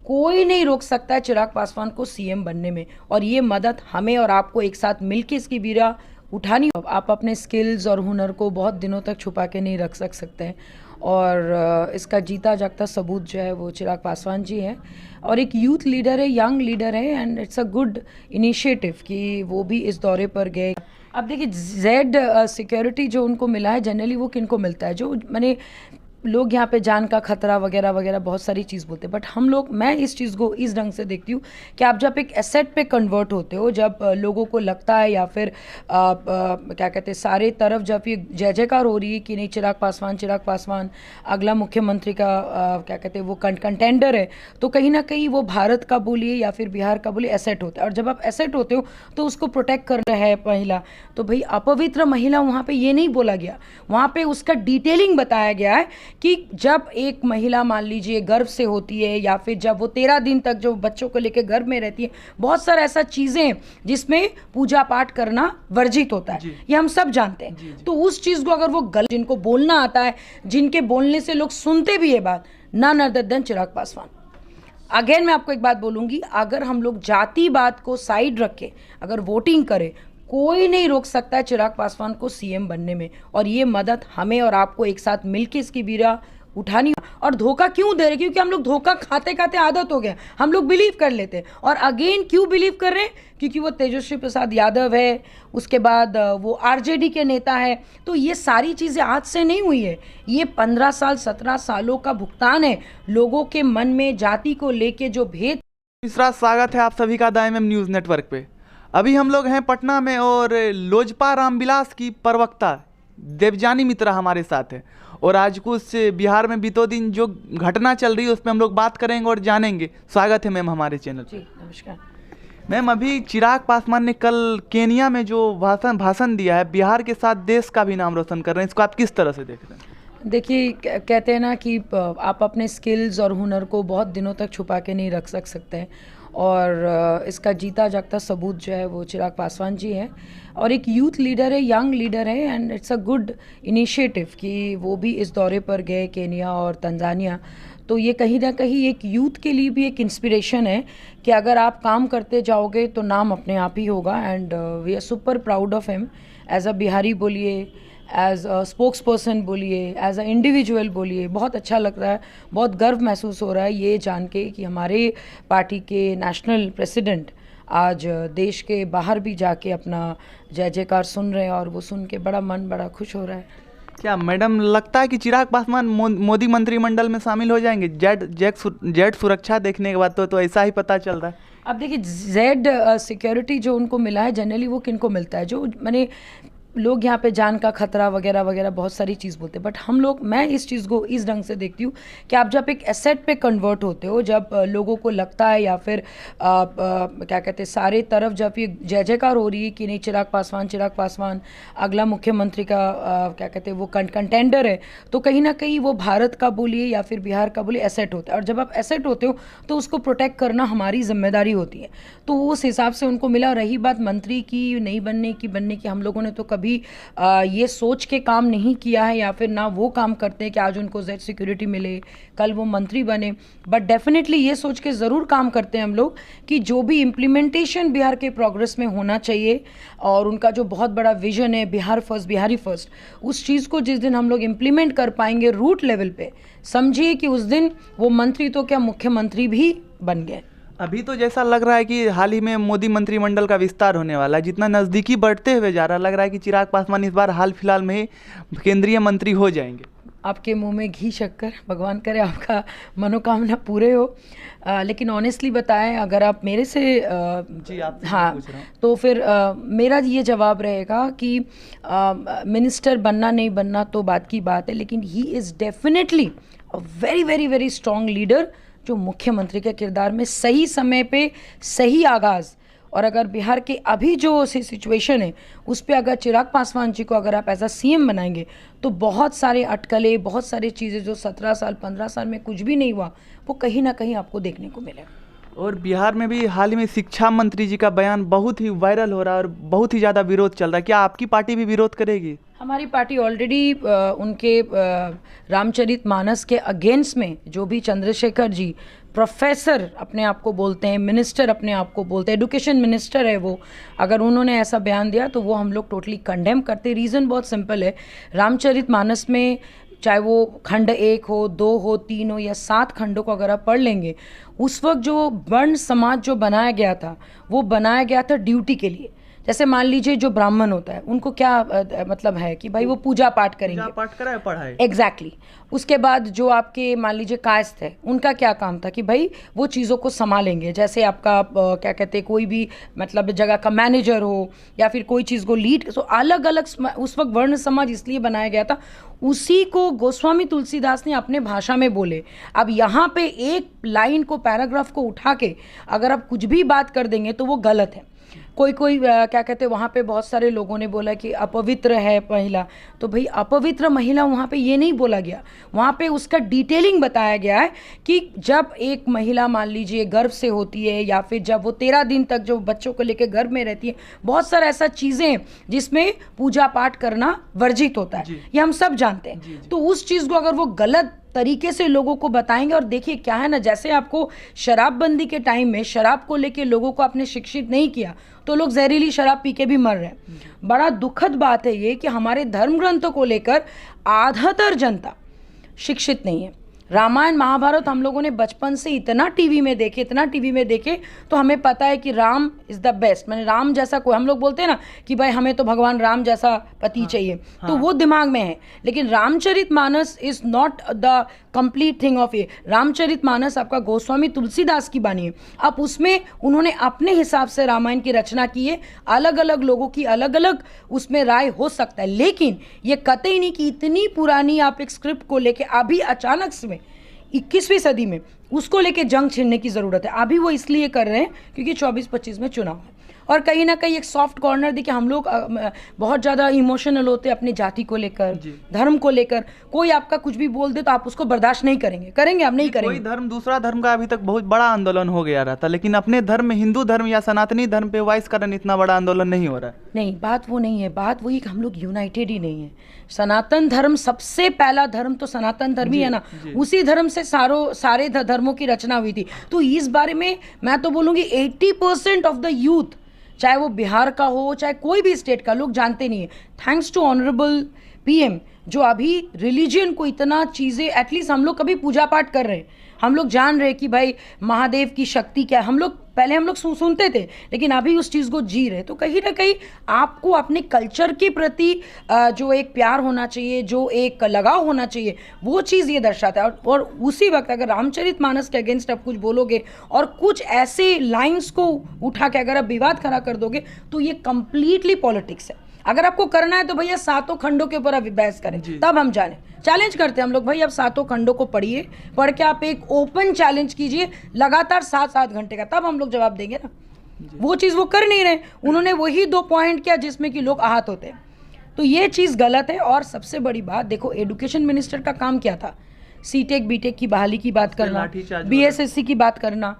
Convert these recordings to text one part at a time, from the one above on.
कोई नहीं रोक सकता है चिराग पासवान को सीएम बनने में, और ये मदद हमें और आपको एक साथ मिलकर इसकी बीड़ा उठानी। आप अपने स्किल्स और हुनर को बहुत दिनों तक छुपा के नहीं रख सकते हैं, और इसका जीता जागता सबूत जो है वो चिराग पासवान जी है, और एक यूथ लीडर है, यंग लीडर है, and it's a good initiative कि वो भी इस दौरे पर गए। अब देखिए, जेड सिक्योरिटी जो उनको मिला है, जनरली वो किनको मिलता है, जो मैंने लोग यहाँ पे जान का खतरा वगैरह वगैरह बहुत सारी चीज़ बोलते हैं, बट हम लोग, मैं इस चीज़ को इस ढंग से देखती हूँ कि आप जब एक एसेट पे कन्वर्ट होते हो, जब लोगों को लगता है या फिर क्या कहते हैं, सारे तरफ जब ये जय जयकार हो रही है कि नहीं चिराग पासवान अगला मुख्यमंत्री का क्या कहते हैं वो कंटेंडर है, तो कहीं ना कहीं वो भारत का बोलिए या फिर बिहार का बोलिए एसेट होता है, और जब आप एसेट होते हो तो उसको प्रोटेक्ट कर रहा है महिला। तो भाई अपवित्र महिला वहाँ पर ये नहीं बोला गया, वहाँ पर उसका डिटेलिंग बताया गया है कि जब एक महिला मान लीजिए गर्भ से होती है, या फिर जब वो 13 दिन तक जो बच्चों को लेकर गर्भ में रहती है, बहुत सारा ऐसा चीज़ें हैं जिसमें पूजा पाठ करना वर्जित होता है, ये हम सब जानते हैं। जी। तो उस चीज़ को अगर वो गलत, जिनको बोलना आता है, जिनके बोलने से लोग सुनते भी है बात, none other than Chirag Paswan. Again मैं आपको एक बात बोलूँगी, अगर हम लोग जाति बात को साइड रख के अगर वोटिंग करें, कोई नहीं रोक सकता है चिराग पासवान को सीएम बनने में, और ये मदद हमें और आपको एक साथ मिलकर इसकी बीड़ा उठानी। और धोखा क्यों दे रहे, क्योंकि हम लोग धोखा खाते खाते आदत हो गया, हम लोग बिलीव कर लेते हैं। और अगेन क्यों बिलीव कर रहे हैं, क्योंकि वो तेजस्वी प्रसाद यादव है, उसके बाद वो आरजेडी के नेता है। तो ये सारी चीज़ें आज से नहीं हुई है, ये 15 साल 17 सालों का भुगतान है लोगों के मन में जाति को लेके जो भेद। मिश्रा, स्वागत है आप सभी का द MM न्यूज़ नेटवर्क पे। अभी हम लोग हैं पटना में, और लोजपा रामविलास की प्रवक्ता देवजानी मित्रा हमारे साथ है, और आज कुछ बिहार में बीतों दिन जो घटना चल रही है उस पर हम लोग बात करेंगे और जानेंगे। स्वागत है मैम हमारे चैनल पे। नमस्कार मैम, अभी चिराग पासवान ने कल केनिया में जो भाषण दिया है, बिहार के साथ देश का भी नाम रोशन कर रहे हैं, इसको आप किस तरह से देख रहे हैं? देखिए, कहते हैं ना कि आप अपने स्किल्स और हुनर को बहुत दिनों तक छुपा के नहीं रख सकते हैं, और इसका जीता जागता सबूत जो है वो चिराग पासवान जी है, और एक यूथ लीडर है, यंग लीडर है, and it's a good initiative कि वो भी इस दौरे पर गए केनिया और तंजानिया। तो ये कहीं ना कहीं एक यूथ के लिए भी एक इंस्पिरेशन है कि अगर आप काम करते जाओगे तो नाम अपने आप ही होगा, and we are super proud of him as a Bihari बोलिए, एज अ स्पोक्स पर्सन बोलिए, एज अ इंडिविजुअल बोलिए। बहुत अच्छा लग रहा है, बहुत गर्व महसूस हो रहा है ये जान के कि हमारे पार्टी के नेशनल प्रेसिडेंट आज देश के बाहर भी जाके अपना जय जयकार सुन रहे हैं, और वो सुन के बड़ा मन बड़ा खुश हो रहा है। क्या मैडम लगता है कि चिराग पासवान मोदी मंत्रिमंडल में शामिल हो जाएंगे? जेड सुरक्षा देखने के बाद तो ऐसा ही पता चल रहा है। अब देखिए, जेड सिक्योरिटी जो उनको मिला है, जनरली वो किनको मिलता है, जो मैंने लोग यहाँ पे जान का खतरा वगैरह वगैरह बहुत सारी चीज़ बोलते हैं, बट हम लोग, मैं इस चीज़ को इस ढंग से देखती हूँ कि आप जब एक एसेट पे कन्वर्ट होते हो, जब लोगों को लगता है या फिर क्या कहते हैं, सारे तरफ जब ये जय जयकार हो रही है कि नहीं चिराग पासवान अगला मुख्यमंत्री का क्या कहते हैं वो कंटेंडर है, तो कहीं ना कहीं वो भारत का बोलिए या फिर बिहार का बोलिए एसेट होता है, और जब आप एसेट होते हो तो उसको प्रोटेक्ट करना हमारी जिम्मेदारी होती है। तो उस हिसाब से उनको मिला। रही बात मंत्री की नहीं बनने की, हम लोगों ने तो कभी ये सोच के काम नहीं किया है, या फिर ना वो काम करते हैं कि आज उनको जेड सिक्योरिटी मिले, कल वो मंत्री बने, बट डेफिनेटली ये सोच के ज़रूर काम करते हैं हम लोग कि जो भी इम्प्लीमेंटेशन बिहार के प्रोग्रेस में होना चाहिए, और उनका जो बहुत बड़ा विजन है बिहार फर्स्ट बिहारी फर्स्ट, उस चीज़ को जिस दिन हम लोग इम्प्लीमेंट कर पाएंगे रूट लेवल पे, समझिए कि उस दिन वो मंत्री तो क्या मुख्यमंत्री भी बन गए। अभी तो जैसा लग रहा है कि हाल ही में मोदी मंत्रिमंडल का विस्तार होने वाला है, जितना नज़दीकी बढ़ते हुए जा रहा है, लग रहा है कि चिराग पासवान इस बार हाल फिलहाल में ही केंद्रीय मंत्री हो जाएंगे। आपके मुंह में घी शक्कर, भगवान करे आपका मनोकामना पूरे हो। लेकिन ऑनेस्टली बताएं, अगर आप मेरे से जी आप हाँ, तो फिर मेरा ये जवाब रहेगा कि मिनिस्टर बनना नहीं बनना तो बात की बात है, लेकिन he is definitely a very very very strong leader, जो मुख्यमंत्री के किरदार में सही समय पे सही आगाज़, और अगर बिहार के अभी जो सिचुएशन है उस पर अगर चिराग पासवान जी को अगर आप एज अ सीएम बनाएंगे तो बहुत सारे अटकले, बहुत सारी चीज़ें जो 17 साल 15 साल में कुछ भी नहीं हुआ, वो कहीं ना कहीं आपको देखने को मिलेगा। और बिहार में भी हाल ही में शिक्षा मंत्री जी का बयान बहुत ही वायरल हो रहा है और बहुत ही ज़्यादा विरोध चल रहा है, क्या आपकी पार्टी भी विरोध करेगी? हमारी पार्टी ऑलरेडी उनके रामचरितमानस के अगेंस्ट में जो भी चंद्रशेखर जी प्रोफेसर अपने आप को बोलते हैं, मिनिस्टर अपने आप को बोलते हैं, एजुकेशन मिनिस्टर है वो, अगर उन्होंने ऐसा बयान दिया तो वो हम लोग टोटली कंडेम करते। रीज़न बहुत सिंपल है, रामचरितमानस में चाहे वो खंड 1 हो, 2 हो, 3 हो या 7 खंडों को अगर आप पढ़ लेंगे, उस वक्त जो वर्ण समाज जो बनाया गया था वो बनाया गया था ड्यूटी के लिए। जैसे मान लीजिए जो ब्राह्मण होता है उनको क्या मतलब है कि भाई वो पूजा पाठ करेंगे, पूजा पाठ कराए पढ़ाए। एग्जैक्टली उसके बाद जो आपके मान लीजिए कायस्थ है, उनका क्या काम था कि भाई वो चीज़ों को संभालेंगे। जैसे आपका क्या कहते हैं, कोई भी मतलब जगह का मैनेजर हो या फिर कोई चीज़ को लीड, सो अलग अलग उस वक्त वर्ण समाज इसलिए बनाया गया था। उसी को गोस्वामी तुलसीदास ने अपने भाषा में बोले। अब यहाँ पे एक लाइन को, पैराग्राफ को उठा के अगर आप कुछ भी बात कर देंगे तो वो गलत है। कोई क्या कहते हैं, वहाँ पे बहुत सारे लोगों ने बोला कि अपवित्र है महिला, तो भाई अपवित्र महिला वहाँ पे ये नहीं बोला गया, वहाँ पे उसका डिटेलिंग बताया गया है कि जब एक महिला मान लीजिए गर्भ से होती है या फिर जब वो 13 दिन तक जो बच्चों को लेकर गर्भ में रहती है, बहुत सारा ऐसा चीज़ें जिसमें पूजा पाठ करना वर्जित होता है, ये हम सब जानते हैं। तो उस चीज़ को अगर वो गलत तरीके से लोगों को बताएंगे, और देखिए क्या है ना, जैसे आपको शराबबंदी के टाइम में शराब को लेके लोगों को आपने शिक्षित नहीं किया तो लोग जहरीली शराब पी के भी मर रहे हैं। बड़ा दुखद बात है ये कि हमारे धर्म ग्रंथों को लेकर आधातर जनता शिक्षित नहीं है। रामायण महाभारत हम लोगों ने बचपन से इतना टीवी में देखे, इतना टीवी में देखे, तो हमें पता है कि राम इज़ द बेस्ट। मैंने राम जैसा कोई, हम लोग बोलते हैं ना कि भाई हमें तो भगवान राम जैसा पति चाहिए, तो वो दिमाग में है। लेकिन Ramcharitmanas is not the complete thing of ये। रामचरितमानस आपका गोस्वामी तुलसीदास की बानी है। अब उसमें उन्होंने अपने हिसाब से रामायण की रचना की है, अलग अलग लोगों की अलग अलग उसमें राय हो सकता है, लेकिन ये कतई नहीं कि इतनी पुरानी आप एक स्क्रिप्ट को लेके अभी अचानक से 21वीं सदी में उसको लेके जंग छेड़ने की ज़रूरत है। अभी वो इसलिए कर रहे हैं क्योंकि 24-25 में चुनाव है, और कहीं ना कहीं एक सॉफ्ट कॉर्नर देखिए, हम लोग बहुत ज़्यादा इमोशनल होते हैं अपनी जाति को लेकर, धर्म को लेकर। कोई आपका कुछ भी बोल दे तो आप उसको बर्दाश्त नहीं करेंगे आप नहीं करेंगे। कोई धर्म दूसरा धर्म का अभी तक बहुत बड़ा आंदोलन हो गया रहता, लेकिन अपने धर्म में, हिंदू धर्म या सनातनी धर्म पे वाइस कारण इतना बड़ा आंदोलन नहीं हो रहा है। नहीं, बात वो नहीं है, बात वही कि हम लोग यूनाइटेड ही नहीं है। सनातन धर्म सबसे पहला धर्म तो सनातन धर्म ही है ना, उसी धर्म से सारे धर्मों की रचना हुई थी। तो इस बारे में मैं तो बोलूँगी 80% ऑफ द यूथ, चाहे वो बिहार का हो चाहे कोई भी स्टेट का, लोग जानते नहीं है। थैंक्स टू ऑनरेबल पीएम जो अभी रिलीजन को इतना चीज़ें, एटलीस्ट हम लोग कभी पूजा पाठ कर रहे हैं, हम लोग जान रहे कि भाई महादेव की शक्ति क्या है। हम लोग पहले सुनते थे, लेकिन अभी उस चीज़ को जी रहे। तो कहीं ना कहीं आपको अपने कल्चर के प्रति जो एक प्यार होना चाहिए, जो एक लगाव होना चाहिए, वो चीज़ ये दर्शाता है। और उसी वक्त अगर रामचरितमानस के अगेंस्ट आप कुछ बोलोगे और कुछ ऐसे लाइन्स को उठा के अगर आप विवाद खड़ा कर दोगे तो ये कंप्लीटली पॉलिटिक्स है। अगर आपको करना है तो भैया 7 खंडों के ऊपर आप बहस करें, तब हम जाने। चैलेंज करते हैं हम लोग, भाई आप 7 खंडों को पढ़िए, पढ़ के आप एक ओपन चैलेंज कीजिए लगातार 7-7 घंटे का, तब हम लोग जवाब देंगे ना। वो चीज़ वो कर नहीं रहे, उन्होंने वही 2 पॉइंट किया जिसमें कि लोग आहत होते हैं। तो ये चीज़ गलत है। और सबसे बड़ी बात देखो, एजुकेशन मिनिस्टर का काम क्या था? सीटेक बीटेक की बहाली की बात करना, बीएसएससी की बात करना,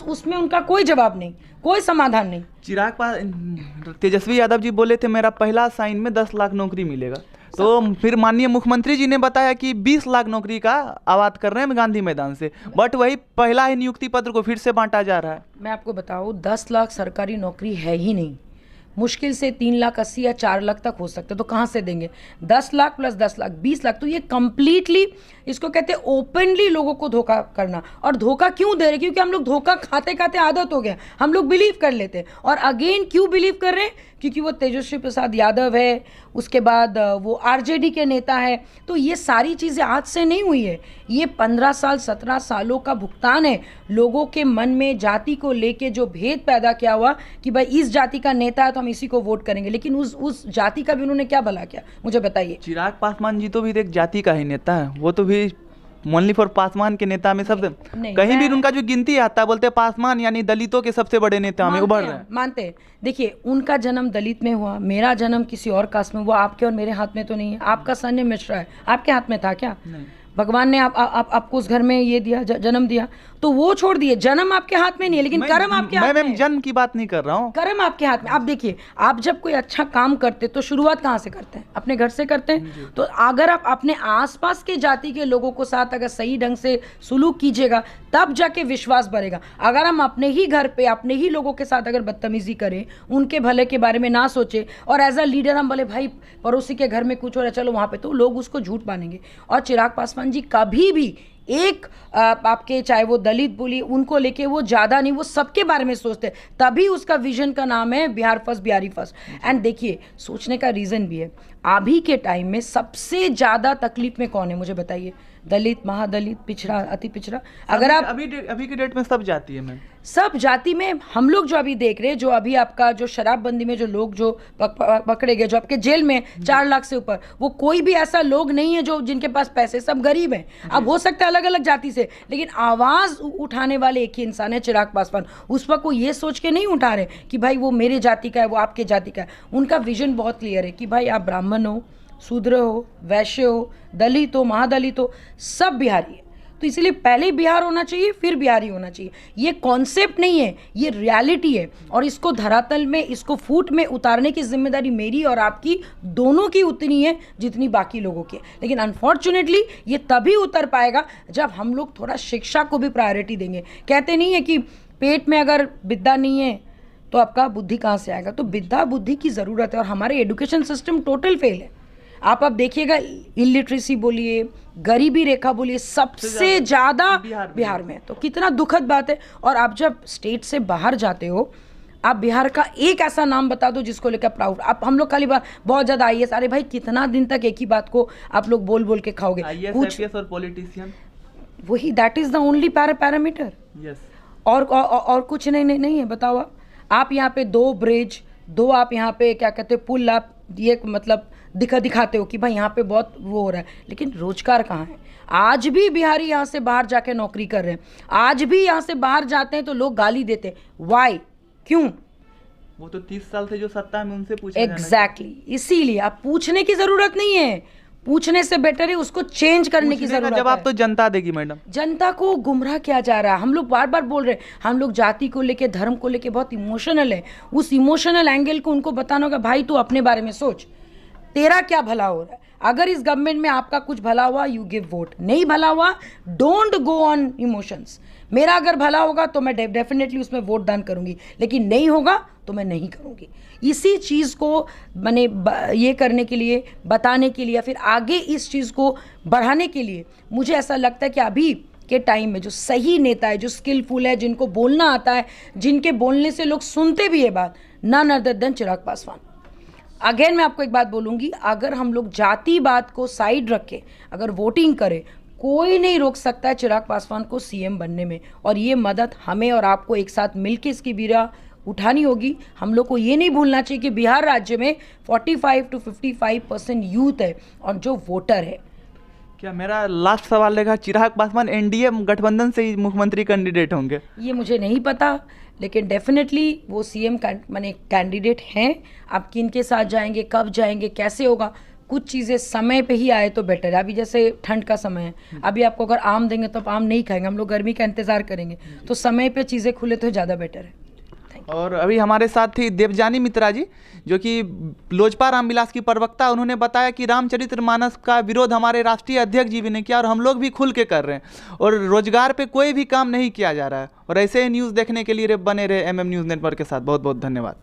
उसमें उनका कोई जवाब नहीं, कोई समाधान नहीं। तेजस्वी यादव जी बोले थे मेरा पहला साइन में 10 लाख नौकरी मिलेगा, तो फिर माननीय मुख्यमंत्री जी ने बताया कि 20 लाख नौकरी का आवाज कर रहे हैं गांधी मैदान से, बट वही पहला ही नियुक्ति पत्र को फिर से बांटा जा रहा है। मैं आपको बताऊं, 10 लाख सरकारी नौकरी है ही नहीं, मुश्किल से 3,80,000 या 4 लाख तक हो सकते, तो कहाँ से देंगे? 10 लाख प्लस 10 लाख 20 लाख। तो ये कंप्लीटली, इसको कहते हैं ओपनली लोगों को धोखा करना। और धोखा क्यों दे रहे? क्योंकि हम लोग धोखा खाते खाते आदत हो गया, हम लोग बिलीव कर लेते हैं। और अगेन क्यों बिलीव कर रहे हैं? क्योंकि वो तेजस्वी प्रसाद यादव है, उसके बाद वो आरजेडी के नेता है। तो ये सारी चीज़ें आज से नहीं हुई है, ये 15 साल 17 सालों का भुगतान है। लोगों के मन में जाति को लेके जो भेद पैदा किया हुआ कि भाई इस जाति का नेता है तो हम इसी को वोट करेंगे, लेकिन उस जाति का भी उन्होंने क्या भला किया, मुझे बताइए। चिराग पासवान जी तो भी एक जाति का ही नेता है, वो तो भी ओनली फॉर पासवान के नेता में सब कहीं भी उनका जो गिनती आता है बोलते हैं पासवान यानी दलितों के सबसे बड़े नेता में उभर रहे हैं। मानते हैं, देखिए उनका जन्म दलित में हुआ, मेरा जन्म किसी और कास्ट में हुआ, आपके और मेरे हाथ में तो नहीं है। आपका सरनेम मिश्रा है, आपके हाथ में था क्या? भगवान ने आपको उस घर में ये दिया, जन्म दिया, तो वो छोड़ दिए। जन्म आपके हाथ में नहीं है, लेकिन कर्म आपके हाथ में है। जन्म की बात नहीं कर रहा हूँ, कर्म आपके हाथ में। आप देखिए, आप जब कोई अच्छा काम करते तो शुरुआत कहाँ से करते हैं? अपने घर से करते हैं। तो अगर आप अपने आसपास के जाति के लोगों को साथ अगर सही ढंग से सुलूक कीजिएगा, तब जाके विश्वास बढ़ेगा। अगर हम अपने ही घर पे अपने ही लोगों के साथ अगर बदतमीजी करें, उनके भले के बारे में ना सोचे, और एज अ लीडर हम बोले भाई पड़ोसी के घर में कुछ हो रहा है चलो वहाँ पे, तो लोग उसको झूठ मानेंगे। और चिराग पासवान जी कभी भी एक आपके चाहे वो दलित बोलिए उनको लेके वो ज़्यादा नहीं, वो सबके बारे में सोचते, तभी उसका विजन का नाम है Bihar first, Bihari first. And देखिए, सोचने का रीज़न भी है। अभी के टाइम में सबसे ज़्यादा तकलीफ में कौन है मुझे बताइए? दलित, महादलित, पिछड़ा, अति पिछड़ा। अगर आप अभी के डेट में सब जाती है मैम, सब जाति में हम लोग जो अभी देख रहे हैं, जो अभी आपका जो शराबबंदी में जो लोग जो पकड़े गए, जो आपके जेल में 4 लाख से ऊपर, वो कोई भी ऐसा लोग नहीं है जो जिनके पास पैसे, सब गरीब हैं। अब हो सकता है अलग अलग जाति से, लेकिन आवाज़ उठाने वाले एक ही इंसान है, चिराग पासवान। उस वक्त वो ये सोच के नहीं उठा रहे कि भाई वो मेरे जाति का है, वो आपके जाति का है। उनका विजन बहुत क्लियर है कि भाई आप ब्राह्मण हो, शूद्र हो, वैश्य हो, दलित हो, महादलित हो, सब बिहारी है। तो इसलिए पहले बिहार होना चाहिए, फिर बिहारी होना चाहिए। ये कॉन्सेप्ट नहीं है, ये रियलिटी है। और इसको धरातल में, इसको फूट में उतारने की जिम्मेदारी मेरी और आपकी दोनों की उतनी है जितनी बाकी लोगों की है। लेकिन अनफॉर्चुनेटली ये तभी उतर पाएगा जब हम लोग थोड़ा शिक्षा को भी प्रायोरिटी देंगे। कहते नहीं है कि पेट में अगर विद्या नहीं है तो आपका बुद्धि कहाँ से आएगा? तो विद्या बुद्धि की ज़रूरत है, और हमारे एजुकेशन सिस्टम टोटल फेल है। आप अब देखिएगा, इलिटरेसी बोलिए, गरीबी रेखा बोलिए, सबसे ज़्यादा बिहार में है। तो कितना दुखद बात है। और आप जब स्टेट से बाहर जाते हो, आप बिहार का एक ऐसा नाम बता दो जिसको लेकर प्राउड। आप हम लोग खाली बात बहुत ज़्यादा IAS, अरे भाई कितना दिन तक एक ही बात को आप लोग बोल बोल के खाओगे? IAS और पॉलिटिशियन, वही, that is the only parameter. और कुछ नहीं है। बताओ आप यहाँ पे 2 ब्रिज, 2 आप यहाँ पे क्या कहते हैं पुल, आप ये मतलब दिखाते हो कि भाई यहाँ पे बहुत वो हो रहा है, लेकिन रोजगार कहाँ है? आज भी बिहारी यहाँ से बाहर जाके नौकरी कर रहे हैं, आज भी यहाँ से बाहर जाते हैं तो लोग गाली देते हैं। वाई? क्यों? वो तो 30 साल से जो सत्ता में उनसे पूछा एग्जैक्टली। इसीलिए आप पूछने की जरूरत नहीं है, पूछने से बेटर है उसको चेंज करने की जरूरत है। जवाब तो जनता देगी मैडम। जनता को गुमराह किया जा रहा है। हम लोग बार बार बोल रहे हैं, हम लोग जाति को लेके, धर्म को लेके बहुत इमोशनल है। उस इमोशनल एंगल को उनको बताना होगा, भाई तू अपने बारे में सोच, तेरा क्या भला हो रहा है। अगर इस गवर्नमेंट में आपका कुछ भला हुआ, यू गिव वोट। नहीं भला हुआ, डोंट गो ऑन इमोशंस। मेरा अगर भला होगा तो मैं डेफिनेटली उसमें वोट दान करूंगी, लेकिन नहीं होगा तो मैं नहीं करूंगी। इसी चीज़ को मैंने ये करने के लिए, बताने के लिए, फिर आगे इस चीज़ को बढ़ाने के लिए मुझे ऐसा लगता है कि अभी के टाइम में जो सही नेता है, जो स्किलफुल है, जिनको बोलना आता है, जिनके बोलने से लोग सुनते भी है बात, none other than Chirag Paswan. Again मैं आपको एक बात बोलूँगी, अगर हम लोग जाति बात को साइड रखें, अगर वोटिंग करें, कोई नहीं रोक सकता है चिराग पासवान को CM बनने में। और ये मदद हमें और आपको एक साथ मिलकर इसकी बीड़ा उठानी होगी। हम लोग को ये नहीं भूलना चाहिए कि बिहार राज्य में 45 to 55% यूथ है और जो वोटर है। क्या मेरा लास्ट सवाल रहेगा, चिराग पासवान NDA गठबंधन से ही मुख्यमंत्री कैंडिडेट होंगे? ये मुझे नहीं पता, लेकिन डेफिनेटली वो CM माने कैंडिडेट हैं। आप किन के साथ जाएंगे, कब जाएंगे, कैसे होगा, कुछ चीज़ें समय पे ही आए तो बेटर है। अभी जैसे ठंड का समय है, अभी आपको अगर आम देंगे तो आप आम नहीं खाएंगे, हम लोग गर्मी का इंतज़ार करेंगे। तो समय पे चीज़ें खुले तो ज़्यादा बेटर है। और अभी हमारे साथ थी देवजानी मित्रा जी, जो कि लोजपा रामविलास की प्रवक्ता। उन्होंने बताया कि रामचरितमानस का विरोध हमारे राष्ट्रीय अध्यक्ष जी भी ने किया और हम लोग भी खुल के कर रहे हैं, और रोजगार पे कोई भी काम नहीं किया जा रहा है। और ऐसे ही न्यूज़ देखने के लिए बने रहे MM न्यूज़ नेटवर्क के साथ। बहुत बहुत धन्यवाद।